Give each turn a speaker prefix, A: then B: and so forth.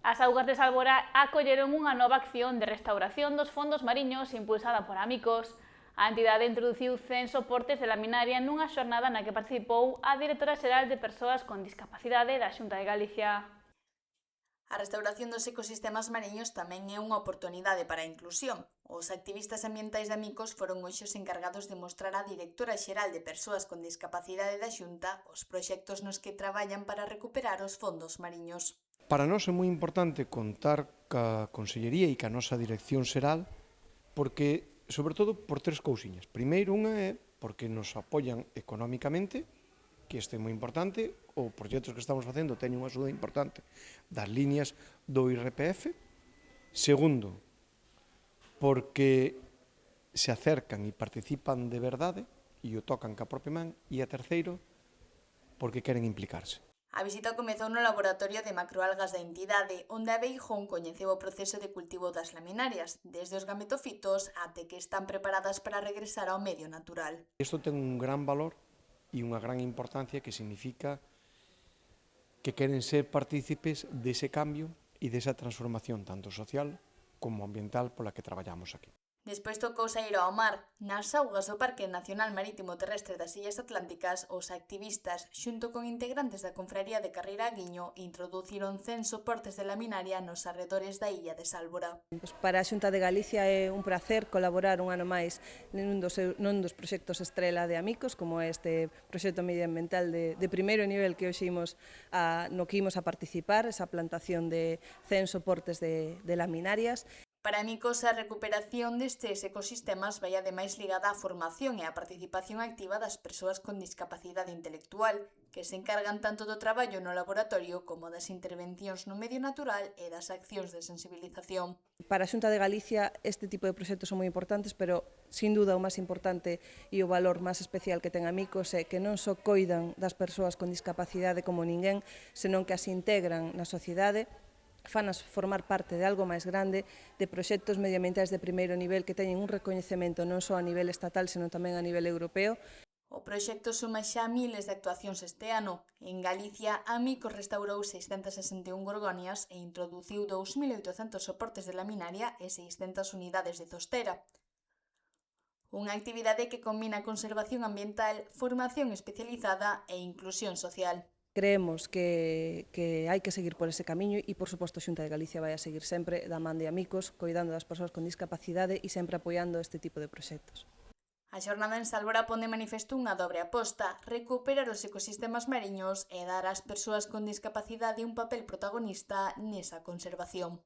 A: As augas de Salvora acolleron unha nova acción de restauración dos fondos mariños impulsada por Amicos. A entidade introduciu 100 soportes de laminaria nunha xornada na que participou a directora xeral de Persoas con Discapacidade da Xunta de Galicia.
B: A restauración dos ecosistemas mariños tamén é unha oportunidade para a inclusión. Os activistas ambientais de Amicos foron hoxe os encargados de mostrar á directora xeral de Persoas con Discapacidade da Xunta os proxectos nos que traballan para recuperar os fondos mariños.
C: Para nós é moi importante contar ca Consellería e ca nosa Dirección Xeral porque, sobre todo, por tres cousiñas. Primeiro, unha é porque nos apoian económicamente, que este é moi importante, os proxectos que estamos facendo teñen unha axuda importante das liñas do IRPF. Segundo, porque se acercan e participan de verdade e o tocan ca propia man. E a terceiro, porque queren implicarse.
B: A visita comezou no laboratorio de macroalgas da entidade, onde a Beijón coñeceu o proceso de cultivo das laminarias, desde os gametofitos até que están preparadas para regresar ao medio natural.
C: Isto ten un gran valor e unha gran importancia que significa que queren ser partícipes dese cambio e desa transformación tanto social como ambiental pola que traballamos aquí.
B: Despois tocou saír ao mar. Nas augas do Parque Nacional Marítimo Terrestre das Illas Atlánticas, os activistas, xunto con integrantes da Confraría de Carreira Aguiño, introduciron 100 soportes de laminaria nos arredores da illa de Sálvora.
D: Para a Xunta de Galicia é un prazer colaborar un ano máis nun dos proxectos estrela de Amicos, como este proxecto medioambiental de primeiro nivel que hoxe no que imos a participar, esa plantación de 100 soportes de laminarias.
B: Para Amicos, a recuperación destes ecosistemas vai ademais ligada á formación e á participación activa das persoas con discapacidade intelectual, que se encargan tanto do traballo no laboratorio como das intervencións no medio natural e das accións de sensibilización.
D: Para a Xunta de Galicia este tipo de proxectos son moi importantes, pero sin duda o máis importante e o valor máis especial que ten Amicos é que non só coidan das persoas con discapacidade como ninguén, senón que as integran na sociedade, fanas formar parte de algo máis grande, de proxectos medioambientais de primeiro nivel que teñen un recoñecemento non só a nivel estatal, senón tamén a nivel europeo.
B: O proxecto suma xa miles de actuacións este ano. En Galicia, Amicos restaurou 661 gorgonias e introduciu 2.800 soportes de laminaria e 600 unidades de zostera. Unha actividade que combina conservación ambiental, formación especializada e inclusión social.
D: Creemos que hai que seguir por ese camiño e, por suposto, a Xunta de Galicia vai a seguir sempre da man de Amicos, coidando das persoas con discapacidade e sempre apoiando este tipo de proxectos.
B: A xornada en Sálvora pon de manifesto unha dobre aposta: recuperar os ecosistemas mariños e dar ás persoas con discapacidade un papel protagonista nesa conservación.